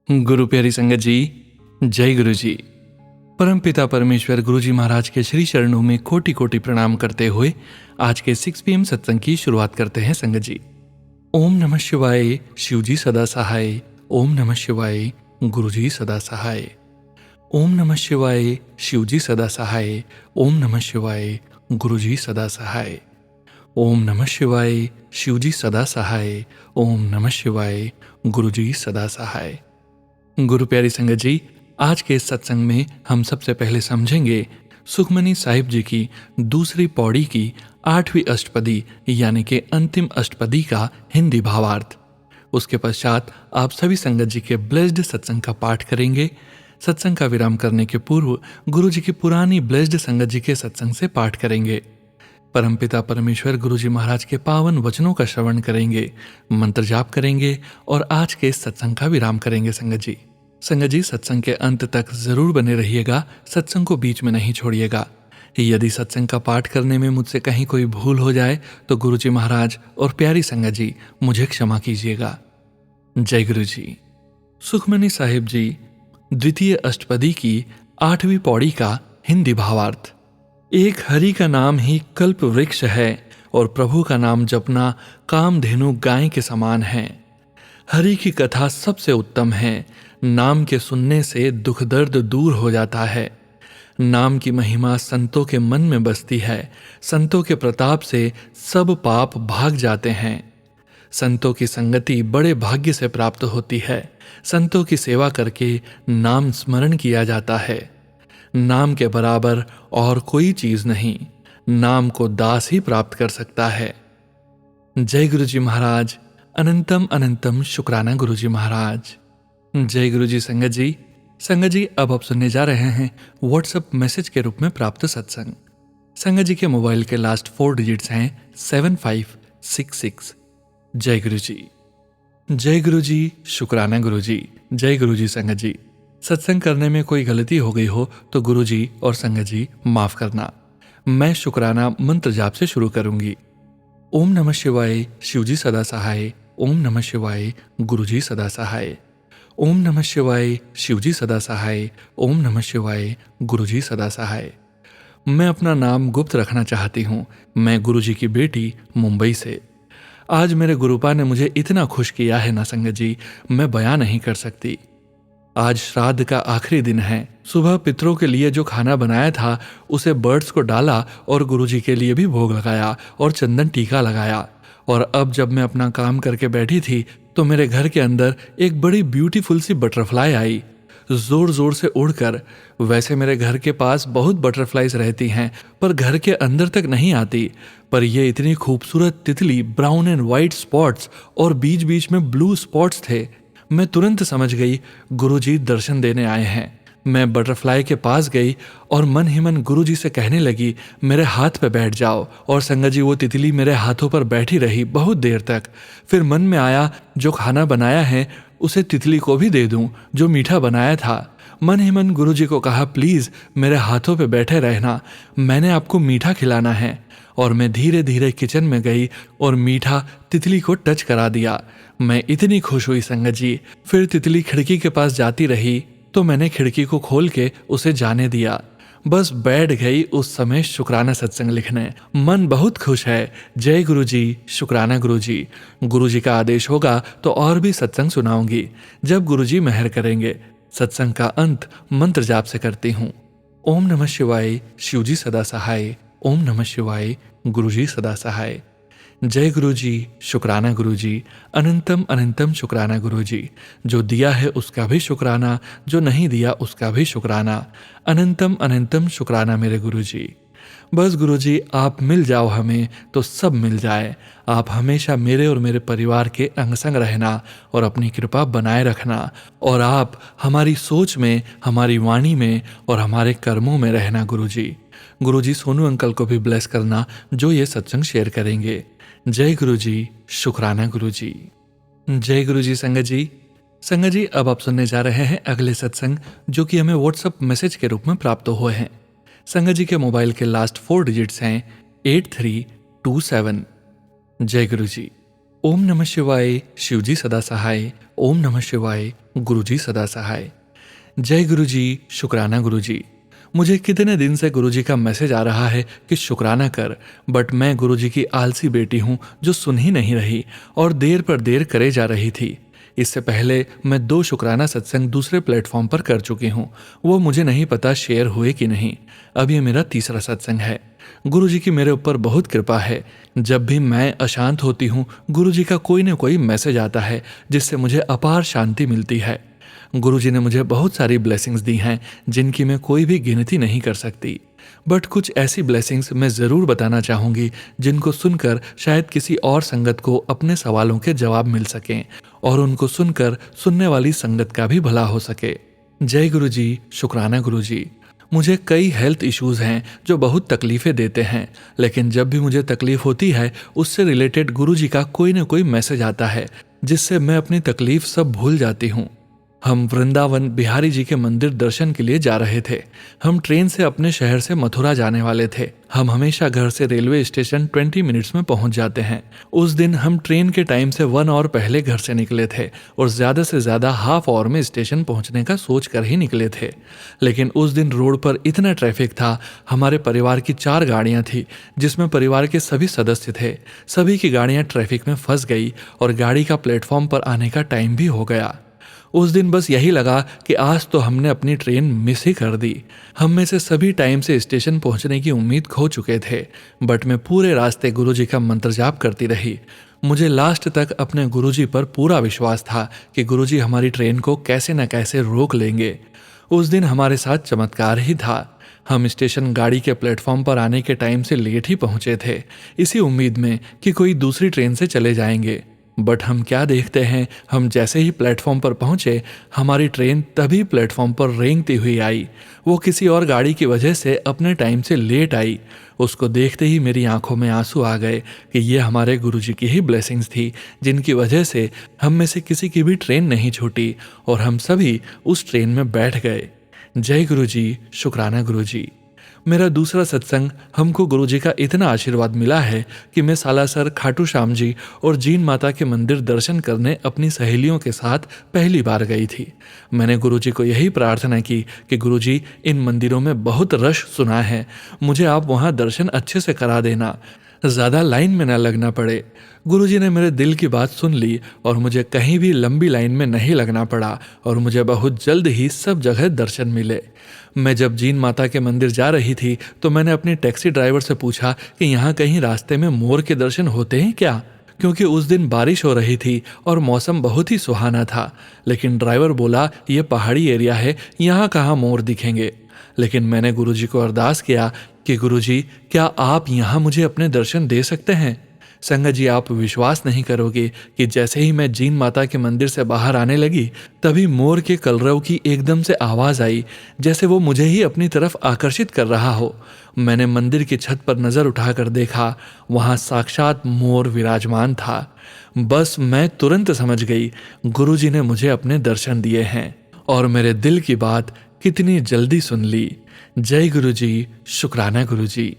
गुरु प्यारी संगत जी, जय गुरु जी। परमपिता परमेश्वर गुरु जी महाराज के श्री चरणों में कोटि कोटि प्रणाम करते हुए आज के 6 PM सत्संग की शुरुआत करते हैं संगत जी। ओम नमः शिवाय, शिव जी सदा सहाय। ओम नमः शिवाय, गुरु जी सदा सहाय। ओम नमः शिवाय, शिव जी सदा सहाय। ओम नमः शिवाय, गुरु जी सदा सहाय। ओम नमः शिवाय, शिव जी सदा सहाय। ओम नमः शिवाय, गुरु जी सदा सहाय। गुरु प्यारी संगत जी, आज के इस सत्संग में हम सबसे पहले समझेंगे सुखमनी साहिब जी की दूसरी पौड़ी की 8वीं अष्टपदी यानी कि अंतिम अष्टपदी का हिंदी भावार्थ। उसके पश्चात आप सभी संगत जी के ब्लेस्ड सत्संग का पाठ करेंगे। सत्संग का विराम करने के पूर्व गुरु जी की पुरानी ब्लेस्ड संगत जी के सत्संग से पाठ करेंगे। परमपिता परमेश्वर गुरु जी महाराज के पावन वचनों का श्रवण करेंगे, मंत्र जाप करेंगे और आज के इस सत्संग का विराम करेंगे संगत जी। संगत जी, सत्संग के अंत तक जरूर बने रहिएगा, सत्संग को बीच में नहीं छोड़िएगा। यदि सत्संग का पाठ करने में मुझसे कहीं कोई भूल हो जाए तो गुरु जी महाराज और प्यारी संगत जी मुझे क्षमा कीजिएगा। जय गुरु जी। सुखमनी साहिब जी द्वितीय अष्टपदी की 8वीं पौड़ी का हिंदी भावार्थ। एक हरि का नाम ही कल्प वृक्ष है और प्रभु का नाम जपना कामधेनु गाय के समान है। हरि की कथा सबसे उत्तम है, नाम के सुनने से दुख दर्द दूर हो जाता है। नाम की महिमा संतों के मन में बसती है, संतों के प्रताप से सब पाप भाग जाते हैं। संतों की संगति बड़े भाग्य से प्राप्त होती है, संतों की सेवा करके नाम स्मरण किया जाता है। नाम के बराबर और कोई चीज नहीं, नाम को दास ही प्राप्त कर सकता है। जय गुरु जी महाराज, अनंतम अनंतम शुक्राना गुरु जी महाराज। जय गुरु जी संगत जी। संगत जी, अब आप सुनने जा रहे हैं व्हाट्सएप मैसेज के रूप में प्राप्त सत्संग। संगत जी के मोबाइल के लास्ट 4 डिजिट्स हैं 7566। जय गुरु जी। जय गुरु जी, शुक्राना गुरु जी। जय गुरु जी संगत जी। सत्संग करने में कोई गलती हो गई हो तो गुरु जी और संगत जी माफ करना। मैं शुक्राना मंत्र जाप से शुरू करूंगी। ओम नमः शिवाय, शिव जी सदा सहाय। ओम नमः शिवाय, गुरु जी सदा सहाय। ओम नमः शिवाय, शिव जी सदा सहाय। ओम नमः शिवाय, गुरु जी सदा सहाय। मैं अपना नाम गुप्त रखना चाहती हूँ। मैं गुरु जी की बेटी मुंबई से। आज मेरे गुरुपा ने मुझे इतना खुश किया है ना संगत जी, मैं बयां नहीं कर सकती। आज श्राद्ध का आखिरी दिन है। सुबह पितरों के लिए जो खाना बनाया था उसे बर्ड्स को डाला और गुरुजी के लिए भी भोग लगाया और चंदन टीका लगाया। और अब जब मैं अपना काम करके बैठी थी तो मेरे घर के अंदर एक बड़ी ब्यूटीफुल सी बटरफ्लाई आई, जोर जोर से उड़कर। वैसे मेरे घर के पास बहुत बटरफ्लाईज रहती हैं पर घर के अंदर तक नहीं आती, पर यह इतनी खूबसूरत तितली, ब्राउन एंड व्हाइट स्पॉट्स और बीच बीच में ब्लू स्पॉट्स थे। मैं तुरंत समझ गई गुरुजी दर्शन देने आए हैं। मैं बटरफ्लाई के पास गई और मन ही मन गुरुजी से कहने लगी, मेरे हाथ पे बैठ जाओ। और संगत जी, वो तितली मेरे हाथों पर बैठी रही बहुत देर तक। फिर मन में आया जो खाना बनाया है उसे तितली को भी दे दूं, जो मीठा बनाया था। मन ही मन गुरुजी को कहा, प्लीज मेरे हाथों पे बैठे रहना, मैंने आपको मीठा खिलाना है। और मैं धीरे धीरे किचन में गई और मीठा तितली को टच करा दिया। मैं इतनी खुश हुई संगत जी। फिर तितली खिड़की के पास जाती रही तो मैंने खिड़की को खोल के उसे जाने दिया। बस बैठ गई उस समय शुक्राना सत्संग लिखने। मन बहुत खुश है। जय गुरु जी, शुक्राना गुरु जी। गुरु जी का आदेश होगा तो और भी सत्संग सुनाऊंगी जब गुरु जी मेहर करेंगे। सत्संग का अंत मंत्र जाप से करती हूँ। ओम नमः शिवाय, शिव जी सदा सहाय। ओम नमः शिवाय, गुरु जी सदा सहाय। जय गुरु जी, शुक्राना गुरु जी। अनंतम अनंतम शुक्राना गुरु जी। जो दिया है उसका भी शुक्राना, जो नहीं दिया उसका भी शुक्राना। अनंतम अनंतम शुक्राना मेरे गुरु जी। बस गुरु जी आप मिल जाओ हमें तो सब मिल जाए। आप हमेशा मेरे और मेरे परिवार के अंग संग रहना और अपनी कृपा बनाए रखना। और आप हमारी सोच में, हमारी वाणी में और हमारे कर्मों में रहना गुरु जी। गुरु जी सोनू अंकल को भी ब्लेस करना जो ये सत्संग शेयर करेंगे। जय गुरु जी, शुक्राना गुरु जी। जय गुरु जी संगत जी। संगत जी, अब आप सुनने जा रहे हैं अगले सत्संग जो कि हमें व्हाट्सएप मैसेज के रूप में प्राप्त हुए हैं। संगत जी के मोबाइल के लास्ट 4 डिजिट्स हैं 8327। जय गुरु जी। ओम नमः शिवाय, शिव जी सदा सहाय। ओम नमः शिवाय, गुरुजी सदा सहाय। जय गुरुजी, शुक्राना गुरुजी। मुझे कितने दिन से गुरुजी का मैसेज आ रहा है कि शुक्राना कर, बट मैं गुरुजी की आलसी बेटी हूँ जो सुन ही नहीं रही और देर पर देर करे जा रही थी। इससे पहले मैं 2 शुक्राना सत्संग दूसरे प्लेटफॉर्म पर कर चुकी हूँ, वो मुझे नहीं पता शेयर हुए कि नहीं। अब ये मेरा तीसरा सत्संग है। गुरुजी की मेरे ऊपर बहुत कृपा है। जब भी मैं अशांत होती हूँ, गुरुजी का कोई न कोई मैसेज आता है जिससे मुझे अपार शांति मिलती है। गुरुजी ने मुझे बहुत सारी ब्लेसिंग्स दी हैं जिनकी मैं कोई भी गिनती नहीं कर सकती, बट कुछ ऐसी ब्लेसिंग्स मैं ज़रूर बताना चाहूँगी जिनको सुनकर शायद किसी और संगत को अपने सवालों के जवाब मिल सकें और उनको सुनकर सुनने वाली संगत का भी भला हो सके। जय गुरुजी, शुक्राना गुरुजी। मुझे कई हेल्थ इश्यूज़ हैं जो बहुत तकलीफ़ें देते हैं, लेकिन जब भी मुझे तकलीफ़ होती है उससे रिलेटेड गुरुजी का कोई न कोई मैसेज आता है जिससे मैं अपनी तकलीफ़ सब भूल जाती हूँ। हम वृंदावन बिहारी जी के मंदिर दर्शन के लिए जा रहे थे। हम ट्रेन से अपने शहर से मथुरा जाने वाले थे। हम हमेशा घर से रेलवे स्टेशन 20 मिनट्स में पहुंच जाते हैं। उस दिन हम ट्रेन के टाइम से 1 आवर पहले घर से निकले थे और ज़्यादा से ज़्यादा हाफ आवर में स्टेशन पहुंचने का सोच कर ही निकले थे। लेकिन उस दिन रोड पर इतना ट्रैफिक था। हमारे परिवार की 4 गाड़ियाँ थी जिसमें परिवार के सभी सदस्य थे। सभी की गाड़ियाँ ट्रैफिक में फंस गई और गाड़ी का प्लेटफॉर्म पर आने का टाइम भी हो गया। उस दिन बस यही लगा कि आज तो हमने अपनी ट्रेन मिस ही कर दी। हम में से सभी टाइम से स्टेशन पहुंचने की उम्मीद खो चुके थे, बट मैं पूरे रास्ते गुरुजी का मंत्र जाप करती रही। मुझे लास्ट तक अपने गुरुजी पर पूरा विश्वास था कि गुरुजी हमारी ट्रेन को कैसे न कैसे रोक लेंगे। उस दिन हमारे साथ चमत्कार ही था। हम स्टेशन गाड़ी के प्लेटफॉर्म पर आने के टाइम से लेट ही पहुंचे थे, इसी उम्मीद में कि कोई दूसरी ट्रेन से चले जाएंगे। बट हम क्या देखते हैं, हम जैसे ही प्लेटफॉर्म पर पहुंचे, हमारी ट्रेन तभी प्लेटफॉर्म पर रेंगती हुई आई। वो किसी और गाड़ी की वजह से अपने टाइम से लेट आई। उसको देखते ही मेरी आंखों में आंसू आ गए कि ये हमारे गुरुजी की ही ब्लेसिंग्स थी जिनकी वजह से हम में से किसी की भी ट्रेन नहीं छूटी और हम सभी उस ट्रेन में बैठ गए। जय गुरुजी, शुक्राना गुरुजी। मेरा दूसरा सत्संग हमको गुरुजी का इतना आशीर्वाद मिला है कि मैं सालासर, खाटू श्याम जी और जीन माता के मंदिर दर्शन करने अपनी सहेलियों के साथ पहली बार गई थी। मैंने गुरुजी को यही प्रार्थना की कि गुरुजी, इन मंदिरों में बहुत रश सुना है, मुझे आप वहाँ दर्शन अच्छे से करा देना, ज़्यादा लाइन में न लगना पड़े। गुरुजी ने मेरे दिल की बात सुन ली और मुझे कहीं भी लंबी लाइन में नहीं लगना पड़ा और मुझे बहुत जल्द ही सब जगह दर्शन मिले। मैं जब जीन माता के मंदिर जा रही थी तो मैंने अपनी टैक्सी ड्राइवर से पूछा कि यहाँ कहीं रास्ते में मोर के दर्शन होते हैं क्या, क्योंकि उस दिन बारिश हो रही थी और मौसम बहुत ही सुहाना था। लेकिन ड्राइवर बोला, ये पहाड़ी एरिया है, यहाँ कहाँ मोर दिखेंगे। लेकिन मैंने गुरुजी को अरदास किया कि गुरुजी, क्या आप यहाँ मुझे अपने दर्शन दे सकते हैं। संगत जी, आप विश्वास नहीं करोगे कि जैसे ही मैं जीन माता के मंदिर से बाहर आने लगी तभी मोर के कलरव की एकदम से आवाज़ आई, जैसे वो मुझे ही अपनी तरफ आकर्षित कर रहा हो। मैंने मंदिर की छत पर नज़र उठाकर देखा, वहाँ साक्षात मोर विराजमान था। बस मैं तुरंत समझ गई, गुरुजी ने मुझे अपने दर्शन दिए हैं और मेरे दिल की बात कितनी जल्दी सुन ली। जय गुरुजी, शुक्राना गुरुजी।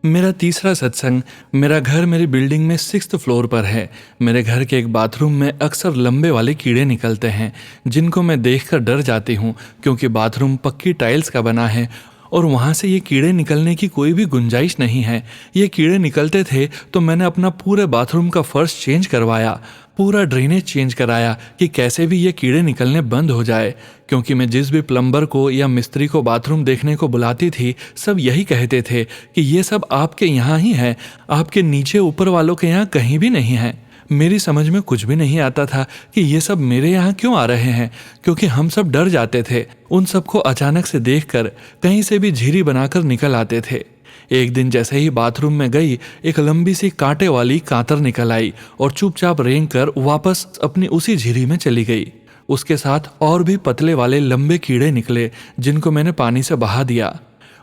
मेरा तीसरा सत्संग, मेरा घर मेरी बिल्डिंग में 6th फ्लोर पर है। मेरे घर के एक बाथरूम में अक्सर लंबे वाले कीड़े निकलते हैं जिनको मैं देखकर डर जाती हूँ, क्योंकि बाथरूम पक्की टाइल्स का बना है और वहाँ से ये कीड़े निकलने की कोई भी गुंजाइश नहीं है। ये कीड़े निकलते थे तो मैंने अपना पूरे बाथरूम का फर्श चेंज करवाया, पूरा ड्रेनेज चेंज कराया कि कैसे भी ये कीड़े निकलने बंद हो जाए, क्योंकि मैं जिस भी प्लम्बर को या मिस्त्री को बाथरूम देखने को बुलाती थी सब यही कहते थे कि ये सब आपके यहाँ ही है, आपके नीचे ऊपर वालों के यहाँ कहीं भी नहीं है। मेरी समझ में कुछ भी नहीं आता था कि ये सब मेरे यहाँ क्यों आ रहे हैं, क्योंकि हम सब डर जाते थे उन सबको अचानक से देखकर, कहीं से भी झिरी बनाकर निकल आते थे। एक दिन जैसे ही बाथरूम में गई, एक लंबी सी कांटे वाली कांतर निकल आई और चुपचाप रेंग कर वापस अपनी उसी झिरी में चली गई। उसके साथ और भी पतले वाले लंबे कीड़े निकले जिनको मैंने पानी से बहा दिया।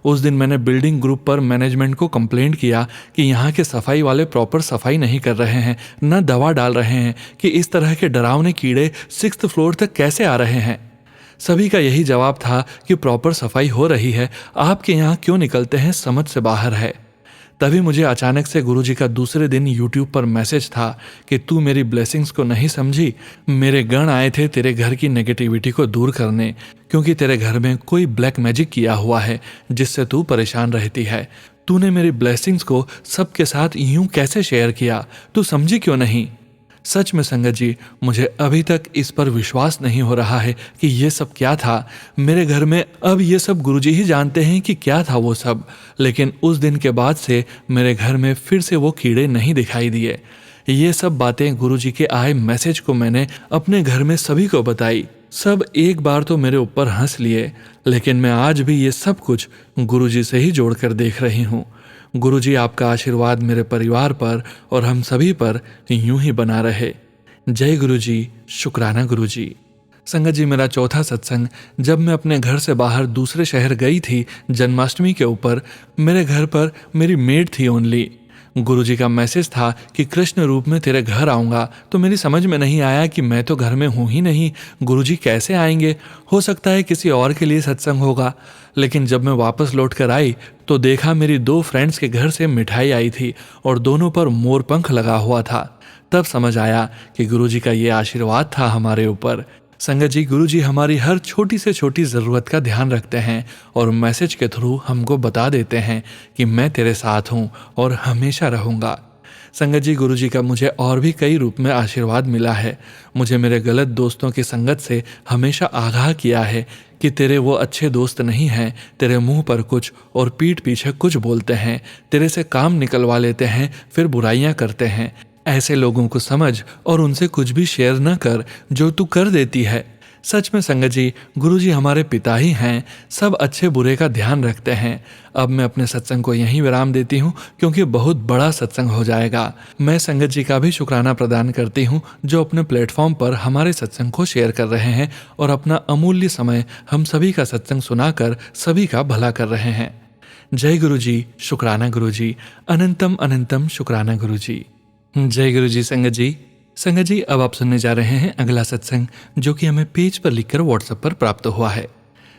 उस दिन मैंने बिल्डिंग ग्रुप पर मैनेजमेंट को कंप्लेंट किया कि यहाँ के सफाई वाले प्रॉपर सफाई नहीं कर रहे हैं, न दवा डाल रहे हैं, कि इस तरह के डरावने कीड़े 6th फ्लोर तक कैसे आ रहे हैं। सभी का यही जवाब था कि प्रॉपर सफाई हो रही है, आपके यहाँ क्यों निकलते हैं समझ से बाहर है। तभी मुझे अचानक से गुरुजी का दूसरे दिन यूट्यूब पर मैसेज था कि तू मेरी ब्लेसिंग्स को नहीं समझी, मेरे गण आए थे तेरे घर की नेगेटिविटी को दूर करने, क्योंकि तेरे घर में कोई ब्लैक मैजिक किया हुआ है जिससे तू परेशान रहती है। तूने मेरी ब्लेसिंग्स को सबके साथ यूं कैसे शेयर किया, तू समझी क्यों नहीं? सच में संगत जी, मुझे अभी तक इस पर विश्वास नहीं हो रहा है कि ये सब क्या था। मेरे घर में अब ये सब गुरुजी ही जानते हैं कि क्या था वो सब, लेकिन उस दिन के बाद से मेरे घर में फिर से वो कीड़े नहीं दिखाई दिए। ये सब बातें गुरुजी के आए मैसेज को मैंने अपने घर में सभी को बताई। सब एक बार तो मेरे ऊपर हंस लिए, लेकिन मैं आज भी ये सब कुछ गुरुजी से ही जोड़कर देख रही हूँ। गुरुजी, आपका आशीर्वाद मेरे परिवार पर और हम सभी पर यूं ही बना रहे। जय गुरुजी, शुक्राना गुरुजी। संगत जी, मेरा चौथा सत्संग जब मैं अपने घर से बाहर दूसरे शहर गई थी जन्माष्टमी के ऊपर, मेरे घर पर मेरी मेड थी ओनली। गुरुजी का मैसेज था कि कृष्ण रूप में तेरे घर आऊँगा, तो मेरी समझ में नहीं आया कि मैं तो घर में हूँ ही नहीं, गुरुजी कैसे आएंगे? हो सकता है किसी और के लिए सत्संग होगा। लेकिन जब मैं वापस लौट कर आई तो देखा मेरी 2 फ्रेंड्स के घर से मिठाई आई थी और दोनों पर मोर पंख लगा हुआ था। तब समझ आया कि गुरुजी का ये आशीर्वाद था हमारे ऊपर। संगत जी, गुरुजी हमारी हर छोटी से छोटी ज़रूरत का ध्यान रखते हैं और मैसेज के थ्रू हमको बता देते हैं कि मैं तेरे साथ हूँ और हमेशा रहूँगा। संगत जी, गुरुजी का मुझे और भी कई रूप में आशीर्वाद मिला है। मुझे मेरे गलत दोस्तों की संगत से हमेशा आगाह किया है कि तेरे वो अच्छे दोस्त नहीं हैं, तेरे मुंह पर कुछ और पीठ पीछे कुछ बोलते हैं, तेरे से काम निकलवा लेते हैं फिर बुराइयां करते हैं। ऐसे लोगों को समझ और उनसे कुछ भी शेयर न कर जो तू कर देती है। सच में संगत जी, गुरुजी हमारे पिता ही हैं, सब अच्छे बुरे का ध्यान रखते हैं। अब मैं अपने सत्संग को यहीं विराम देती हूँ क्योंकि बहुत बड़ा सत्संग हो जाएगा। मैं संगत जी का भी शुक्राना प्रदान करती हूँ जो अपने प्लेटफॉर्म पर हमारे सत्संग को शेयर कर रहे हैं और अपना अमूल्य समय हम सभी का सत्संग सुनाकर सभी का भला कर रहे हैं। जय गुरुजी, शुक्राना गुरुजी, अनंतम अनंतम शुक्राना गुरुजी। जय गुरुजी। संगत जी, अब आप सुनने जा रहे हैं अगला सत्संग जो कि हमें पेज पर लिखकर व्हाट्सएप पर प्राप्त हुआ है।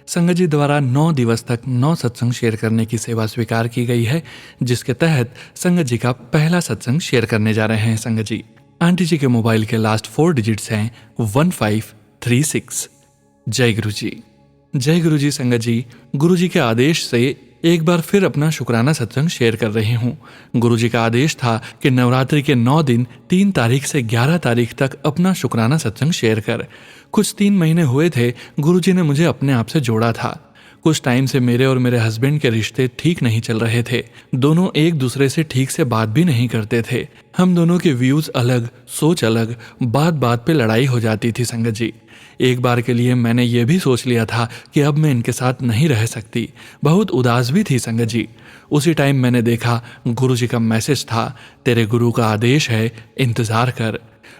संगत जी द्वारा 9 दिवस तक 9 सत्संग शेयर करने की सेवा स्वीकार की गई है, जिसके तहत संगत जी का पहला सत्संग शेयर करने जा रहे हैं। संगत जी, आंटी जी के मोबाइल के लास्ट 4 डिजिट्स हैं 1536। जय गुरुजी। जय गुरुजी। संगत जी, गुरुजी के आदेश से एक बार फिर अपना शुक्राना सत्संग शेयर कर रही हूँ। गुरुजी का आदेश था कि नवरात्रि के 9 दिन 3 तारीख से 11 तारीख तक अपना शुक्राना सत्संग शेयर कर। कुछ 3 महीने हुए थे गुरुजी ने मुझे अपने आप से जोड़ा था। कुछ टाइम से मेरे और मेरे हस्बैंड के रिश्ते ठीक नहीं चल रहे थे। दोनों एक दूसरे से ठीक से बात भी नहीं करते थे। हम दोनों के व्यूज अलग, सोच अलग, बात बात पे लड़ाई हो जाती थी। संगत जी, एक बार के लिए मैंने ये भी सोच लिया था कि अब मैं इनके साथ नहीं रह सकती। बहुत उदास भी थी संगत जी। उसी टाइम मैंने देखा गुरुजी का मैसेज था, तेरे गुरु का आदेश है, इंतजार कर।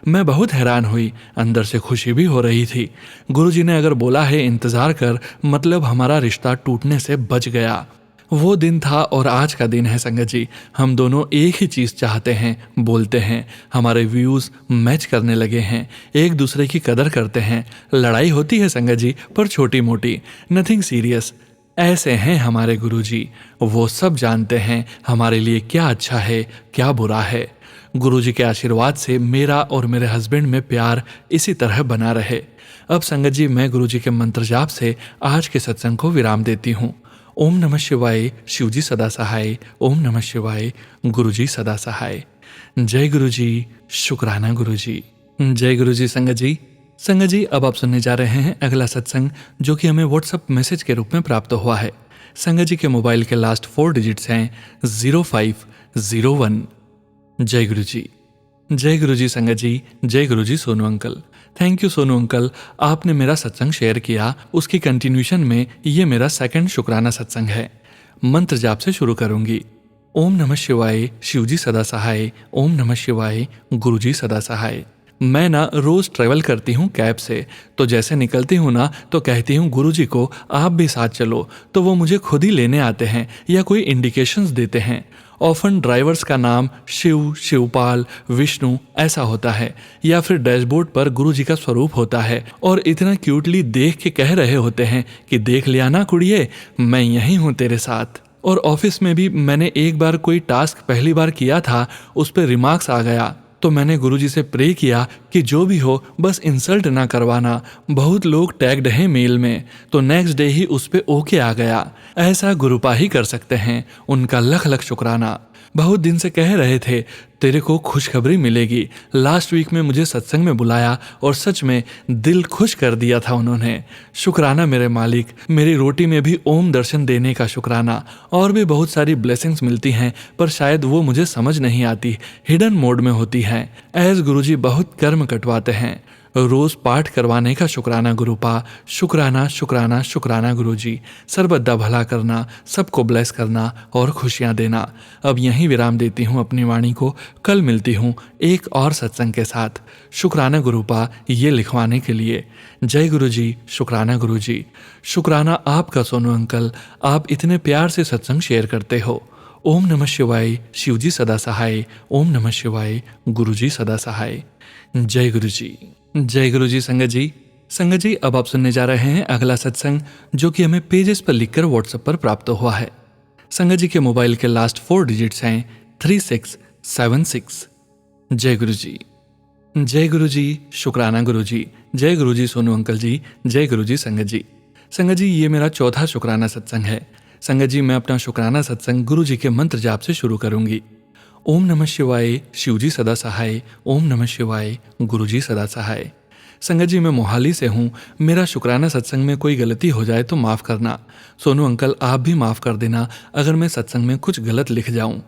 मैं बहुत हैरान हुई, अंदर से खुशी भी हो रही थी। गुरुजी ने अगर बोला है इंतजार कर, मतलब हमारा रिश्ता टूटने से बच गया। वो दिन था और आज का दिन है संगत जी। हम दोनों एक ही चीज़ चाहते हैं, बोलते हैं, हमारे व्यूज़ मैच करने लगे हैं, एक दूसरे की कदर करते हैं। लड़ाई होती है संगत जी, पर छोटी मोटी, नथिंग सीरियस। ऐसे हैं हमारे गुरुजी, वो सब जानते हैं हमारे लिए क्या अच्छा है, क्या बुरा है। गुरुजी के आशीर्वाद से मेरा और मेरे हस्बैंड में प्यार इसी तरह बना रहे। अब संगत जी, मैं गुरुजी के मंत्र जाप से आज के सत्संग को विराम देती हूँ। ओम नमः शिवाय, शिवजी सदा सहाय। ओम नमः शिवाय, गुरुजी सदा सहाय। जय गुरुजी, शुक्राना गुरुजी। जय गुरुजी। संगत जी, अब आप सुनने जा रहे हैं अगला सत्संग जो कि हमें व्हाट्सएप मैसेज के रूप में प्राप्त हुआ है। संगत जी के मोबाइल के लास्ट 4 डिजिट्स हैं 0501। जय गुरुजी। जय गुरुजी। संगत जी, जय Guruji Sonu uncle. Thank you Sonu uncle, आपने मेरा सत्संग शेयर किया, उसकी कंटिन्यूशन में ये मेरा सेकंड शुक्राना सत्संग है। मंत्र जाप से शुरू करूंगी। ओम नमः शिवाय, शिवजी सदा सहाय। ओम नमः शिवाय, गुरुजी सदा सहाय। मैं ना रोज ट्रैवल करती हूँ कैब से, तो जैसे निकलती हूँ ना तो कहती हूँ गुरुजी को आप भी साथ चलो, तो वो मुझे खुद ही लेने आते हैं या कोई इंडिकेशंस देते हैं। ऑफन ड्राइवर्स का नाम शिव, शिवपाल, विष्णु ऐसा होता है, या फिर डैशबोर्ड पर गुरुजी का स्वरूप होता है और इतना क्यूटली देख के कह रहे होते हैं कि देख लिया ना कुड़िए, मैं यहीं हूँ तेरे साथ। और ऑफिस में भी मैंने एक बार कोई टास्क पहली बार किया था, उस पर रिमार्क्स आ गया तो मैंने गुरुजी से प्रे किया कि जो भी हो बस इंसल्ट ना करवाना। बहुत लोग टैग्ड हैं मेल में, तो नेक्स्ट डे ही उस पे ओके आ गया। ऐसा गुरुपा ही कर सकते हैं, उनका लख लख शुक्राना। बहुत दिन से कह रहे थे तेरे को खुशखबरी मिलेगी। लास्ट वीक में मुझे सत्संग में बुलाया और सच में दिल खुश कर दिया था उन्होंने। शुक्राना मेरे मालिक। मेरी रोटी में भी ओम दर्शन देने का शुक्राना। और भी बहुत सारी ब्लेसिंग्स मिलती हैं, पर शायद वो मुझे समझ नहीं आती, हिडन मोड में होती हैं। एज गुरुजी बहुत कर्म कटवाते हैं। रोज पाठ करवाने का शुक्राना गुरुपा। शुक्राना शुक्राना शुक्राना गुरुजी। सर्वदा भला करना, सबको ब्लेस करना और खुशियां देना। अब यहीं विराम देती हूँ अपनी वाणी को। कल मिलती हूँ एक और सत्संग के साथ। शुक्राना गुरुपा ये लिखवाने के लिए। जय गुरुजी। शुक्राना गुरुजी। शुक्राना आपका सोनू अंकल, आप इतने प्यार से सत्संग शेयर करते हो। ओम नमः शिवाय। शिवजी सदा सहाय। ओम नमः शिवाय। गुरुजी सदा सहाय। जय गुरुजी। जय गुरुजी। संगत जी, संगत जी, अब आप सुनने जा रहे हैं अगला सत्संग, जो कि हमें पेजेस पर लिखकर व्हाट्सएप पर प्राप्त हुआ है। संगत जी के मोबाइल के लास्ट 4 डिजिट्स हैं 3676। जय गुरुजी। जय गुरुजी। शुक्राना गुरुजी। जय गुरुजी सोनू अंकल जी। जय गुरुजी संगत जी। संगत जी, ये मेरा चौथा शुक्राना सत्संग है। संगत जी, मैं अपना शुक्राना सत्संग गुरु जी के मंत्र जाप से शुरू करूंगी। ओम नमः शिवाय। शिवजी सदा सहाय। ओम नमः शिवाय। गुरुजी सदा सहाय। संगत जी, मैं मोहाली से हूँ। मेरा शुक्राना सत्संग में कोई गलती हो जाए तो माफ़ करना। सोनू अंकल, आप भी माफ़ कर देना अगर मैं सत्संग में कुछ गलत लिख जाऊँ।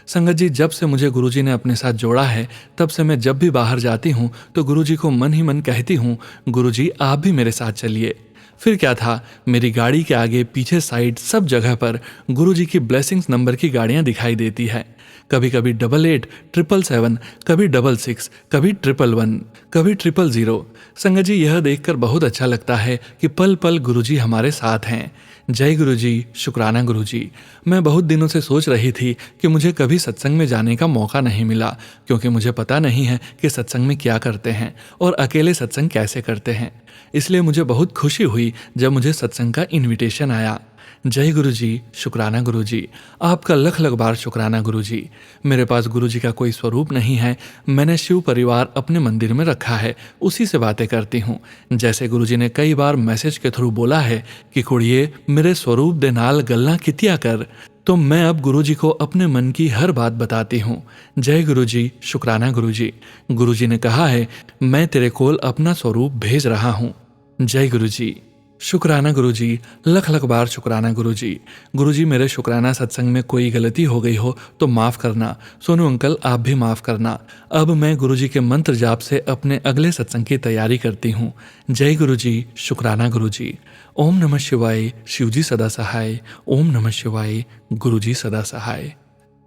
संगत जी, जब से मुझे गुरुजी ने अपने साथ जोड़ा है, तब से मैं जब भी बाहर जाती हूँ तो गुरुजी को मन ही मन कहती हूँ, गुरुजी आप भी मेरे साथ चलिए। फिर क्या था, मेरी गाड़ी के आगे पीछे साइड सब जगह पर गुरुजी की ब्लेसिंग्स नंबर की गाड़ियाँ दिखाई देती है। कभी कभी 88, 777, कभी 66, कभी 111, कभी 000। संगत जी, यह देखकर बहुत अच्छा लगता है कि पल पल गुरुजी हमारे साथ हैं। जय गुरुजी। शुक्राना गुरुजी। मैं बहुत दिनों से सोच रही थी कि मुझे कभी सत्संग में जाने का मौका नहीं मिला, क्योंकि मुझे पता नहीं है कि सत्संग में क्या करते हैं और अकेले सत्संग कैसे करते हैं। इसलिए मुझे बहुत खुशी हुई जब मुझे सत्संग का इन्विटेशन आया। जय गुरुजी। शुक्राना गुरुजी। आपका लख लख बार शुक्राना गुरुजी। मेरे पास गुरुजी का कोई स्वरूप नहीं है। मैंने शिव परिवार अपने मंदिर में रखा है, उसी से बातें करती हूँ। जैसे गुरुजी ने कई बार मैसेज के थ्रू बोला है कि कुड़िए मेरे स्वरूप दे नाल गल्ला कितिया कर, तो मैं अब गुरुजी को अपने मन की हर बात बताती हूँ। जय गुरुजी। शुक्राना गुरुजी। गुरुजी ने कहा है मैं तेरे कोल अपना स्वरूप भेज रहा हूँ। जय गुरुजी। शुक्राना गुरुजी। लख लख बार शुक्राना गुरुजी। गुरुजी, मेरे शुक्राना सत्संग में कोई गलती हो गई हो तो माफ़ करना। सोनू अंकल, आप भी माफ़ करना। अब मैं गुरुजी के मंत्र जाप से अपने अगले सत्संग की तैयारी करती हूँ। जय गुरुजी। शुक्राना गुरुजी। ओम नमः शिवाय। शिवजी सदा सहाय। ओम नमः शिवाय। गुरुजी सदा सहाय।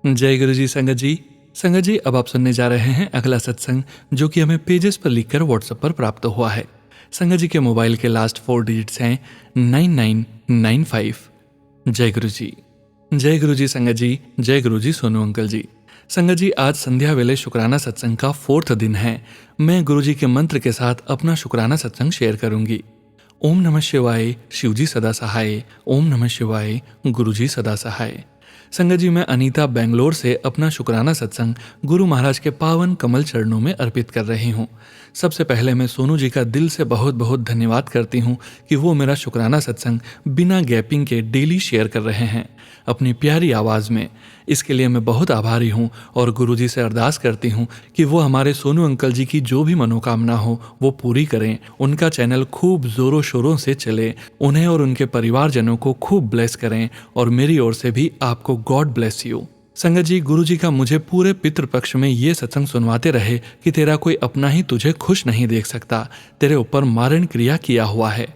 जय गुरुजी। संगत जी, संगत जी, अब आप सुनने जा रहे हैं अगला सत्संग, जो कि हमें पेजेस पर लिखकर व्हाट्सएप पर प्राप्त हुआ है। संगत जी के मोबाइल के लास्ट 4 डिजिट्स हैं 9995। जय गुरुजी। जय गुरुजी। संगत जी। जय गुरुजी सोनू अंकल जी। संगत जी, आज संध्या वेले शुक्राना सत्संग का 4th दिन है। मैं गुरुजी के मंत्र के साथ अपना शुक्राना सत्संग शेयर करूंगी। ओम नमः शिवाय। शिवजी सदा सहाय। ओम नमः शिवाय। गुरुजी सदा सहाय। संगत जी, मैं अनीता बेंगलोर से अपना शुक्राना सत्संग गुरु महाराज के पावन कमल चरणों में अर्पित कर रही हूँ। सबसे पहले मैं सोनू जी का दिल से बहुत बहुत धन्यवाद करती हूँ कि वो मेरा शुक्राना सत्संग बिना गैपिंग के डेली शेयर कर रहे हैं अपनी प्यारी आवाज़ में। इसके लिए मैं बहुत आभारी हूँ और गुरुजी से अरदास करती हूँ कि वो हमारे सोनू अंकल जी की जो भी मनोकामना हो वो पूरी करें। उनका चैनल खूब ज़ोरों शोरों से चले, उन्हें और उनके परिवारजनों को खूब ब्लेस करें, और मेरी ओर से भी आपको गॉड ब्लेस यू। संगत जी, गुरुजी का मुझे पूरे पितृपक्ष में ये सत्संग सुनवाते रहे कि तेरा कोई अपना ही तुझे खुश नहीं देख सकता, तेरे ऊपर मारण क्रिया किया हुआ है।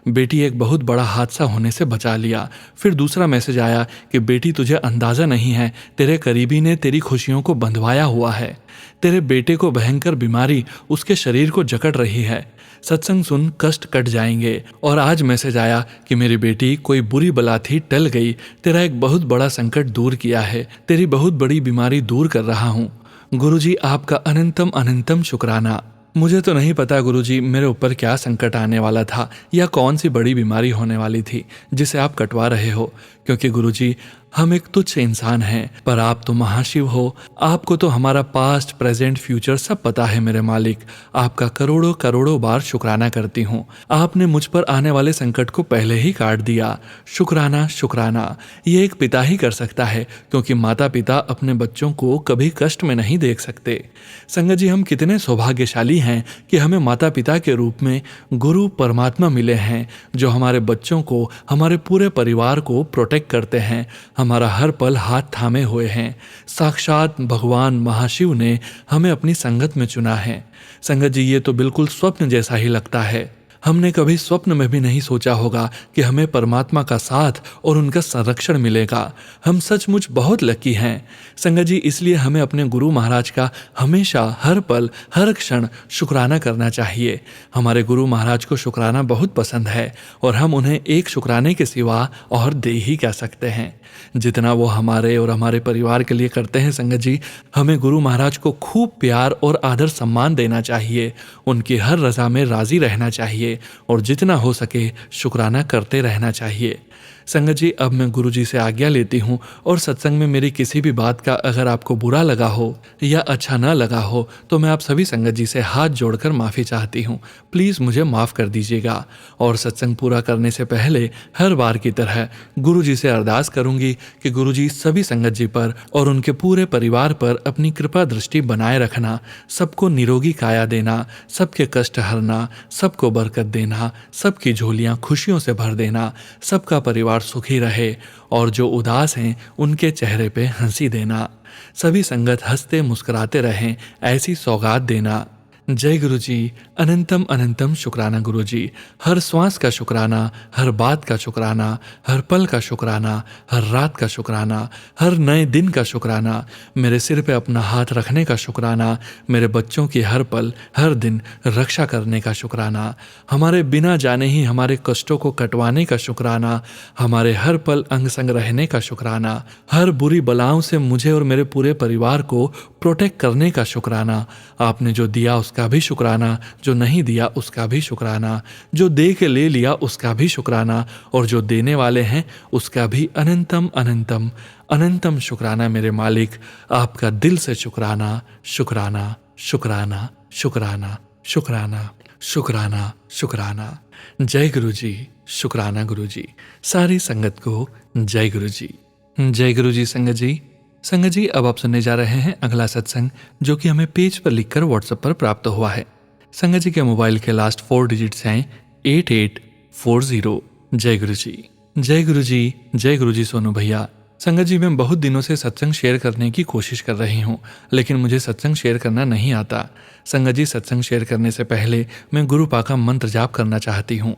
बेटी एक बहुत बड़ा हादसा होने से बचा लिया। फिर दूसरा मैसेज आया कि बेटी तुझे अंदाज़ा नहीं है, तेरे करीबी ने तेरी खुशियों को बंधवाया हुआ है। तेरे बेटे को भयंकर बीमारी उसके शरीर को जकड़ रही है। सत्संग सुन कष्ट कट जाएंगे। और आज मैसेज आया कि मेरी बेटी कोई बुरी बला थी टल गई, तेरा एक बहुत बड़ा संकट दूर किया है, तेरी बहुत बड़ी बीमारी दूर कर रहा हूँ। गुरुजी, आपका अनंतम अनंतम शुक्राना। मुझे तो नहीं पता गुरुजी मेरे ऊपर क्या संकट आने वाला था या कौन सी बड़ी बीमारी होने वाली थी जिसे आप कटवा रहे हो, क्योंकि गुरुजी हम एक तुच्छ इंसान हैं, पर आप तो महाशिव हो। आपको तो हमारा पास्ट, प्रेजेंट, फ्यूचर सब पता है मेरे मालिक। आपका करोड़ों करोड़ों बार शुक्राना करती हूँ। आपने मुझ पर आने वाले संकट को पहले ही काट दिया। शुक्राना शुक्राना। ये एक पिता ही कर सकता है, क्योंकि माता पिता अपने बच्चों को कभी कष्ट में नहीं देख सकते। संगत जी, हम कितने सौभाग्यशाली हैं कि हमें माता पिता के रूप में गुरु परमात्मा मिले हैं, जो हमारे बच्चों को, हमारे पूरे परिवार को प्रोटेक्ट करते हैं, हमारा हर पल हाथ थामे हुए हैं। साक्षात भगवान महाशिव ने हमें अपनी संगत में चुना है। संगत जी, ये तो बिल्कुल स्वप्न जैसा ही लगता है। हमने कभी स्वप्न में भी नहीं सोचा होगा कि हमें परमात्मा का साथ और उनका संरक्षण मिलेगा। हम सचमुच बहुत लकी हैं संगत जी। इसलिए हमें अपने गुरु महाराज का हमेशा, हर पल, हर क्षण शुक्राना करना चाहिए। हमारे गुरु महाराज को शुक्राना बहुत पसंद है, और हम उन्हें एक शुक्राने के सिवा और दे ही क्या सकते हैं। जितना वो हमारे और हमारे परिवार के लिए करते हैं संगत जी, हमें गुरु महाराज को खूब प्यार और आदर सम्मान देना चाहिए। उनकी हर रजा में राजी रहना चाहिए, और जितना हो सके शुक्राना करते रहना चाहिए। संगत जी, अब मैं गुरु जी से आज्ञा लेती हूँ, और सत्संग में मेरी किसी भी बात का अगर आपको बुरा लगा हो या अच्छा ना लगा हो, तो मैं आप सभी संगत जी से हाथ जोड़कर माफ़ी चाहती हूँ। प्लीज़ मुझे माफ़ कर दीजिएगा। और सत्संग पूरा करने से पहले हर बार की तरह गुरु जी से अरदास करूँगी कि गुरु जी सभी संगत जी पर और उनके पूरे परिवार पर अपनी कृपा दृष्टि बनाए रखना, सबको निरोगी काया देना, सबके कष्ट हरना, सबको बरकत देना, सबकी झोलियाँ खुशियों से भर देना, सबका परिवार सुखी रहे, और जो उदास हैं उनके चेहरे पे हंसी देना, सभी संगत हंसते मुस्कुराते रहें, ऐसी सौगात देना। जय गुरु जी। अनंतम अनंतम शुक्राना गुरु जी। हर श्वास का शुक्राना, हर बात का शुक्राना, हर पल का शुक्राना, हर रात का शुक्राना, हर नए दिन का शुक्राना, मेरे सिर पे अपना हाथ रखने का शुक्राना, मेरे बच्चों की हर पल, हर दिन रक्षा करने का शुक्राना, हमारे बिना जाने ही हमारे कष्टों को कटवाने का शुक्राना, हमारे हर पल अंग संग रहने का शुक्राना, हर बुरी बलाओं से मुझे और मेरे पूरे परिवार को प्रोटेक्ट करने का शुक्राना। आपने जो दिया उसका भी शुक्राना, जो नहीं दिया उसका भी शुक्राना, जो दे के ले लिया उसका भी शुक्राना, और जो देने वाले हैं उसका भी अनंतम अनंतम अनंतम शुक्राना। मेरे मालिक, आपका दिल से शुक्राना शुक्राना शुक्राना शुक्राना शुक्राना शुक्राना शुक्राना। जय गुरु जी। शुक्राना गुरु जी। सारी संगत को जय गुरु जी। जय गुरु जी। संगत जी, अब आप सुनने जा रहे हैं अगला सत्संग, जो कि हमें पेज पर लिखकर व्हाट्सएप पर प्राप्त हुआ है। संगत जी के मोबाइल के लास्ट 4 डिजिट्स हैं 8840। जय गुरु जी। जय गुरु जी। जय गुरु जी सोनू भैया। संगत जी, मैं बहुत दिनों से सत्संग शेयर करने की कोशिश कर रही हूँ, लेकिन मुझे सत्संग शेयर करना नहीं आता। संगत जी, सत्संग शेयर करने से पहले मैं गुरुपा का मंत्र जाप करना चाहती हूँ।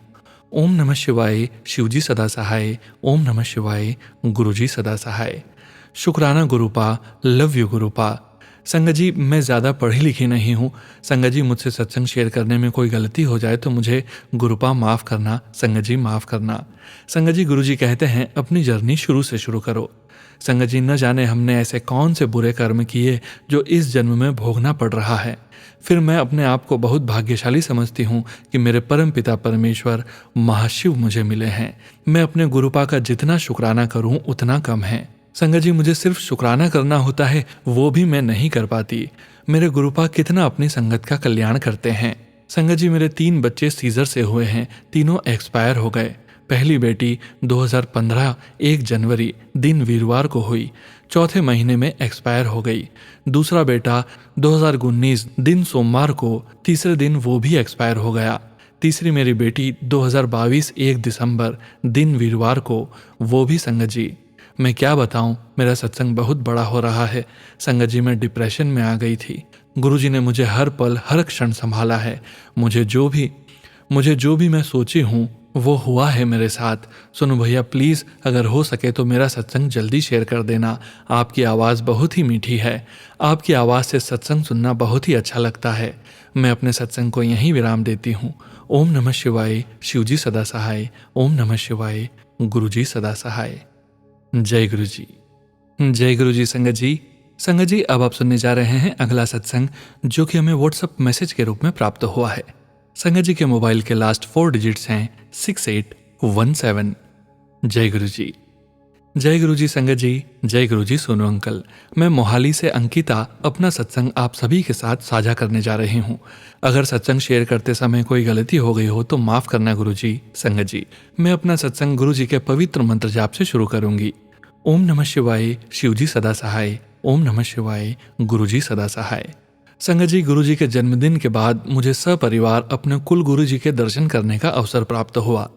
ओम नमः शिवाय, शिवजी सदा सहाय। ओम नमः शिवाय, गुरुजी सदा सहाय। शुक्राना गुरुपा, लव यू गुरुपा। संगत जी, मैं ज़्यादा पढ़ी लिखी नहीं हूँ। संगत जी, मुझसे सत्संग शेयर करने में कोई गलती हो जाए तो मुझे गुरुपा माफ़ करना। संगत जी माफ़ करना। संगत जी, गुरुजी कहते हैं अपनी जर्नी शुरू से शुरू करो। संगत जी, न जाने हमने ऐसे कौन से बुरे कर्म किए जो इस जन्म में भोगना पड़ रहा है। फिर मैं अपने आप को बहुत भाग्यशाली समझती हूँ कि मेरे परम पिता परमेश्वर महाशिव मुझे मिले हैं। मैं अपने गुरुपा का जितना शुक्राना करूँ उतना कम है। संगत जी, मुझे सिर्फ शुक्राना करना होता है, वो भी मैं नहीं कर पाती। मेरे गुरुपा कितना अपनी संगत का कल्याण करते हैं। संगत जी, मेरे 3 बच्चे सीजर से हुए हैं, तीनों एक्सपायर हो गए। पहली बेटी 2015 1 जनवरी दिन वीरवार को हुई, चौथे महीने में एक्सपायर हो गई। दूसरा बेटा 2019 दिन सोमवार को, तीसरे दिन वो भी एक्सपायर हो गया। तीसरी मेरी बेटी 2022 1 दिसंबर दिन वीरवार को, वो भी। संगत जी, मैं क्या बताऊं, मेरा सत्संग बहुत बड़ा हो रहा है। संगत जी, मैं डिप्रेशन में आ गई थी। गुरुजी ने मुझे हर पल हर क्षण संभाला है। मुझे जो भी मैं सोची हूँ वो हुआ है मेरे साथ। सुनो भैया, प्लीज़ अगर हो सके तो मेरा सत्संग जल्दी शेयर कर देना। आपकी आवाज़ बहुत ही मीठी है। आपकी आवाज़ से सत्संग सुनना बहुत ही अच्छा लगता है। मैं अपने सत्संग को यहीं विराम देती हूँ। ओम नमः शिवाय, शिवजी सदा सहाय। ओम नमः शिवाय, गुरुजी सदा सहाय। जय गुरु जी। जय गुरु जी। संगत जी, अब आप सुनने जा रहे हैं अगला सत्संग, जो कि हमें व्हाट्सएप मैसेज के रूप में प्राप्त हुआ है। संगत जी के मोबाइल के लास्ट 4 डिजिट्स हैं 6817। जय गुरु जी। जय गुरु जी संगत जी। जय गुरु जी सोनू अंकल। मैं मोहाली से अंकिता अपना सत्संग आप सभी के साथ साझा करने जा रही हूँ। अगर सत्संग शेयर करते समय कोई गलती हो गई हो तो माफ करना गुरु जी संगत जी। मैं अपना सत्संग गुरु जी के पवित्र मंत्र जाप से शुरू करूंगी। ओम नमः शिवाय, शिव जी सदा सहाय। ओम नमः शिवाय, गुरु जी सदा सहाय। संगत जी, गुरु जी के जन्मदिन के बाद मुझे सपरिवार अपने कुल गुरु जी के दर्शन करने का अवसर प्राप्त हुआ।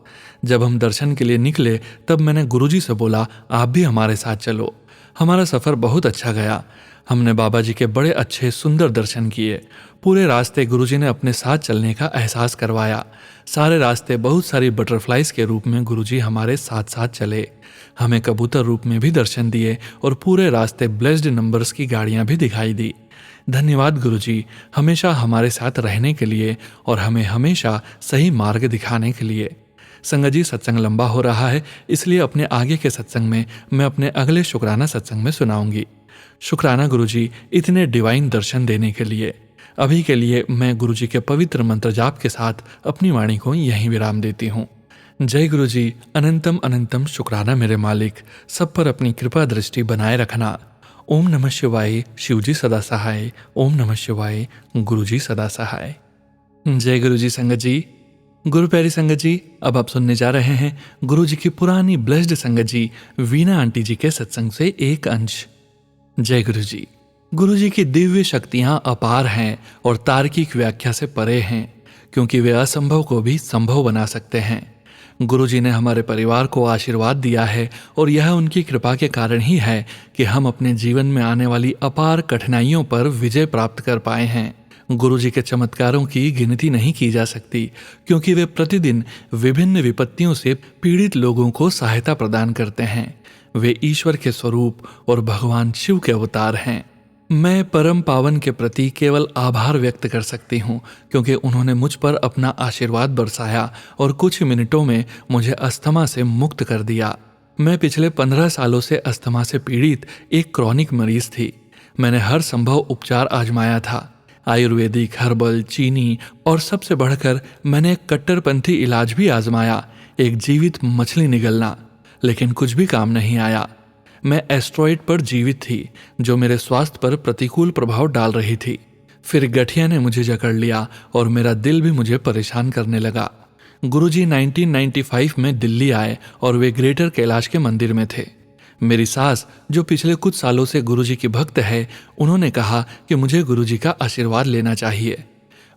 जब हम दर्शन के लिए निकले तब मैंने गुरु जी से बोला, आप भी हमारे साथ चलो। हमारा सफ़र बहुत अच्छा गया। हमने बाबा जी के बड़े अच्छे सुंदर दर्शन किए। पूरे रास्ते गुरु जी ने अपने साथ चलने का एहसास करवाया। सारे रास्ते बहुत सारी बटरफ्लाइज के रूप में गुरु जी हमारे साथ साथ चले। हमें कबूतर रूप में भी दर्शन दिए और पूरे रास्ते ब्लेस्ड नंबर्स की गाड़ियां भी दिखाई दी। धन्यवाद गुरु जी, हमेशा हमारे साथ रहने के लिए और हमें हमेशा सही मार्ग दिखाने के लिए। संगत जी, सत्संग लंबा हो रहा है, इसलिए अपने आगे के सत्संग में मैं अपने अगले शुक्राना सत्संग में सुनाऊंगी। शुक्राना गुरु जी इतने डिवाइन दर्शन देने के लिए। अभी के लिए मैं गुरु जी के पवित्र मंत्र जाप के साथ अपनी वाणी को यहीं विराम देती हूँ। जय गुरु जी। अनंतम अनंतम शुक्राना मेरे मालिक, सब पर अपनी कृपा दृष्टि बनाए रखना। ओम नमः शिवाय, शिव जी सदा सहाय। ओम नमः शिवाय, गुरु जी सदा सहाय। जय गुरु जी संगत जी। गुरु प्यारी संगत जी, अब आप सुनने जा रहे हैं गुरु जी की पुरानी ब्लेस्ड संगत जी वीणा आंटी जी के सत्संग से एक अंश। जय गुरु जी। गुरु जी की दिव्य शक्तियां अपार हैं और तार्किक व्याख्या से परे हैं, क्योंकि वे असंभव को भी संभव बना सकते हैं। गुरु जी ने हमारे परिवार को आशीर्वाद दिया है और यह उनकी कृपा के कारण ही है कि हम अपने जीवन में आने वाली अपार कठिनाइयों पर विजय प्राप्त कर पाए हैं। गुरु जी के चमत्कारों की गिनती नहीं की जा सकती, क्योंकि वे प्रतिदिन विभिन्न विपत्तियों से पीड़ित लोगों को सहायता प्रदान करते हैं। वे ईश्वर के स्वरूप और भगवान शिव के अवतार हैं। मैं परम पावन के प्रति केवल आभार व्यक्त कर सकती हूँ, क्योंकि उन्होंने मुझ पर अपना आशीर्वाद बरसाया और कुछ मिनटों में मुझे अस्थमा से मुक्त कर दिया। मैं पिछले 15 सालों से अस्थमा से पीड़ित एक क्रॉनिक मरीज थी। मैंने हर संभव उपचार आजमाया था, आयुर्वेदिक, हर्बल, चीनी और सबसे बढ़कर मैंने एक कट्टरपंथी इलाज भी आजमाया, एक जीवित मछली निगलना, लेकिन कुछ भी काम नहीं आया। मैं एस्ट्रॉइड पर जीवित थी जो मेरे स्वास्थ्य पर प्रतिकूल प्रभाव डाल रही थी। फिर गठिया ने मुझे जकड़ लिया और मेरा दिल भी मुझे परेशान करने लगा। गुरुजी 1995 में दिल्ली आए और वे ग्रेटर कैलाश के मंदिर में थे। मेरी सास, जो पिछले कुछ सालों से गुरुजी की भक्त है, उन्होंने कहा कि मुझे गुरुजी का आशीर्वाद लेना चाहिए।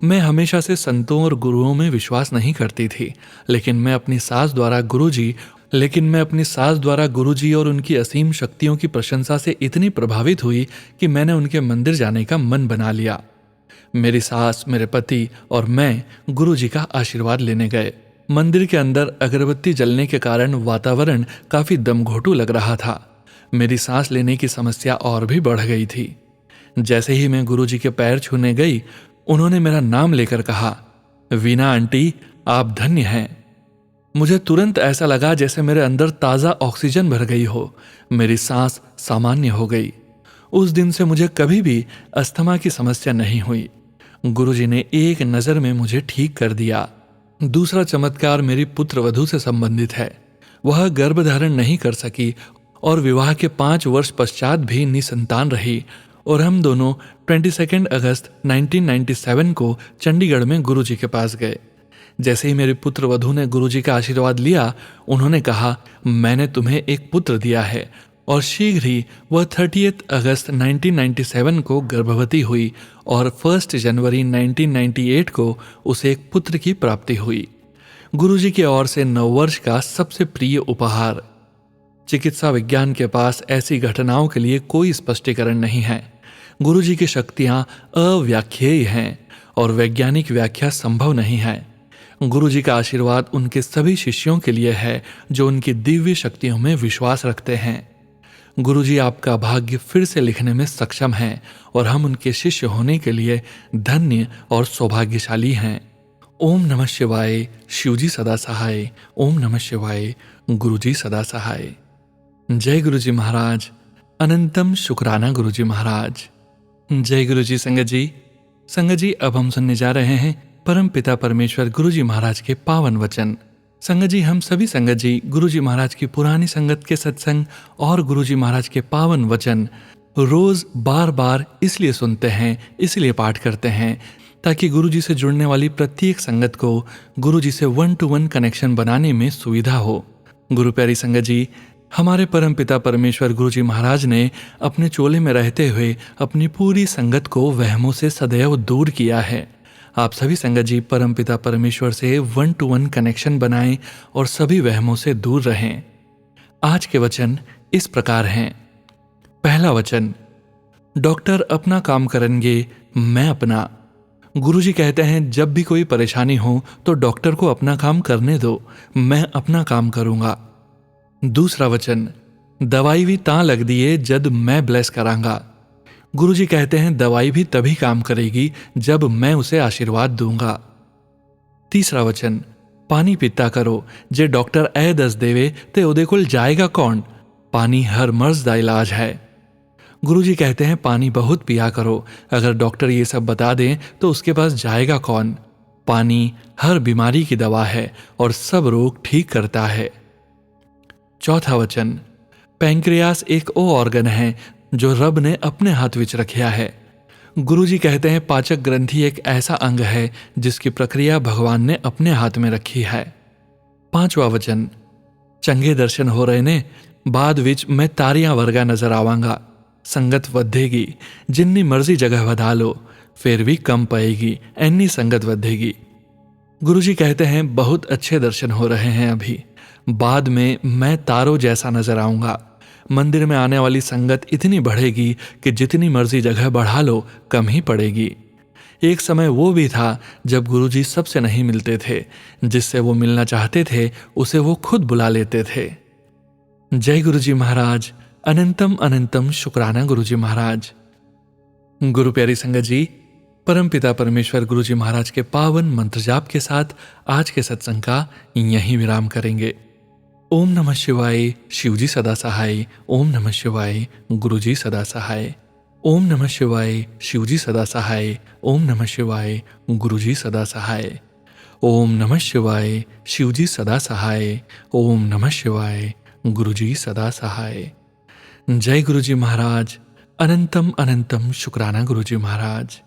मैं हमेशा से संतों और गुरुओं में विश्वास नहीं करती थी, लेकिन मैं अपनी सास द्वारा गुरुजी और उनकी असीम शक्तियों की प्रशंसा से इतनी प्रभावित हुई कि मैंने उनके मंदिर जाने का मन बना लिया। मेरी सास, मेरे पति और मैं गुरुजी का आशीर्वाद लेने गए। मंदिर के अंदर अगरबत्ती जलने के कारण वातावरण काफी दमघोटू लग रहा था। मेरी सांस लेने की समस्या और भी बढ़ गई थी। जैसे ही मैं गुरुजी के पैर छूने गई, उन्होंने मेरा नाम लेकर कहा, वीणा आंटी, आप धन्य हैं। मुझे तुरंत ऐसा लगा जैसे मेरे अंदर ताज़ा ऑक्सीजन भर गई हो। मेरी सांस सामान्य हो गई। उस दिन से मुझे कभी भी अस्थमा की समस्या नहीं हुई। गुरुजी ने एक नज़र में मुझे ठीक कर दिया। दूसरा चमत्कार मेरी पुत्र वधू से संबंधित है। वह गर्भधारण नहीं कर सकी और विवाह के 5 वर्ष पश्चात भी निसंतान रही और हम दोनों 22 अगस्त 1997 को चंडीगढ़ में गुरुजी के पास गए। जैसे ही मेरे पुत्र वधू ने गुरुजी का आशीर्वाद लिया, उन्होंने कहा, मैंने तुम्हें एक पुत्र दिया है, और शीघ्र ही वह 30 अगस्त 1997 को गर्भवती हुई और 1 जनवरी 1998 को उसे एक पुत्र की प्राप्ति हुई। गुरुजी की ओर से नववर्ष का सबसे प्रिय उपहार। चिकित्सा विज्ञान के पास ऐसी घटनाओं के लिए कोई स्पष्टीकरण नहीं है। गुरुजी की शक्तियां अव्याख्येय हैं और वैज्ञानिक व्याख्या संभव नहीं है। गुरुजी का आशीर्वाद उनके सभी शिष्यों के लिए है जो उनकी दिव्य शक्तियों में विश्वास रखते हैं। गुरुजी आपका भाग्य फिर से लिखने में सक्षम हैं और हम उनके शिष्य होने के लिए धन्य और सौभाग्यशाली हैं। ओम नमः शिवाय, शिवजी सदा सहाय। ओम नमः शिवाय, गुरुजी सदा सहाय। जय गुरुजी महाराज। अनंतम शुक्राना गुरुजी महाराज। जय गुरुजी संगत जी। संगत जी, अब हम सुनने जा रहे हैं परम पिता परमेश्वर गुरुजी महाराज के पावन वचन। संगत जी, हम सभी संगत जी गुरु जी महाराज की पुरानी संगत के सत्संग और गुरु जी महाराज के पावन वचन रोज बार बार इसलिए सुनते हैं, इसलिए पाठ करते हैं ताकि गुरु जी से जुड़ने वाली प्रत्येक संगत को गुरु जी से 1-to-1 कनेक्शन बनाने में सुविधा हो। गुरु प्यारी संगत जी, हमारे परमपिता परमेश्वर गुरु जी महाराज ने अपने चोले में रहते हुए अपनी पूरी संगत को वहमों से सदैव दूर किया है। आप सभी संगत जी परमपिता परमेश्वर से 1-to-1 कनेक्शन बनाएं और सभी वहमों से दूर रहें। आज के वचन इस प्रकार हैं। पहला वचन, डॉक्टर अपना काम करेंगे, मैं अपना। गुरुजी कहते हैं जब भी कोई परेशानी हो तो डॉक्टर को अपना काम करने दो, मैं अपना काम करूंगा। दूसरा वचन, दवाई भी तां लग दिए जद मैं ब्लेस करांगा। गुरुजी कहते हैं दवाई भी तभी काम करेगी जब मैं उसे आशीर्वाद दूंगा। तीसरा वचन, पानी पीता करो, जे डॉक्टर ए दस देवे ते उदे कोल जाएगा कौन, पानी हर मर्ज दा इलाज है। गुरुजी कहते हैं पानी बहुत पिया करो, अगर डॉक्टर ये सब बता दें तो उसके पास जाएगा कौन, पानी हर बीमारी की दवा है और सब रोग ठीक करता है। चौथा वचन, पैंक्रियास एक ओ ऑर्गन है जो रब ने अपने हाथ विच रखिया है। गुरुजी कहते हैं पाचक ग्रंथि एक ऐसा अंग है जिसकी प्रक्रिया भगवान ने अपने हाथ में रखी है। पांचवा वचन, चंगे दर्शन हो रहे ने, बाद विच मैं तारियां वर्गा नजर आवांगा। संगत वधेगी, जिन्नी मर्जी जगह वधा लो, फिर भी कम पाएगी, ऐनी संगत वधेगी। गुरुजी कहते हैं बहुत अच्छे दर्शन हो रहे हैं अभी, बाद में मैं तारों जैसा नजर आऊंगा। मंदिर में आने वाली संगत इतनी बढ़ेगी कि जितनी मर्जी जगह बढ़ा लो कम ही पड़ेगी। एक समय वो भी था जब गुरुजी सबसे नहीं मिलते थे, जिससे वो मिलना चाहते थे उसे वो खुद बुला लेते थे। जय गुरुजी महाराज, अनंतम अनंतम शुक्राना गुरुजी महाराज। गुरु प्यारी संगत जी, परमपिता परमेश्वर गुरुजी महाराज के पावन मंत्र जाप के साथ आज के सत्संग का यहीं विराम करेंगे। ओम नमः शिवाय, शिवजी सदा सहाय। ओम नमः शिवाय, गुरुजी सदा सहाय। ओम नमः शिवाय, शिवजी सदा सहाय। ओम नमः शिवाय, गुरुजी सदा सहाय। ओम नमः शिवाय, शिवजी सदा सहाय। ओम नमः शिवाय, गुरुजी सदा सहाय। जय गुरुजी महाराज, अनंतम अनंतम शुक्राना गुरुजी महाराज।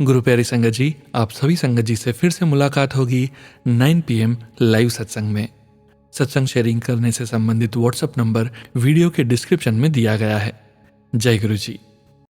गुरु प्यारी संगत जी, आप सभी संगत जी से फिर से मुलाकात होगी 9 PM लाइव सत्संग में। सत्संग शेयरिंग करने से संबंधित व्हाट्सएप नंबर वीडियो के डिस्क्रिप्शन में दिया गया है। जय गुरु जी।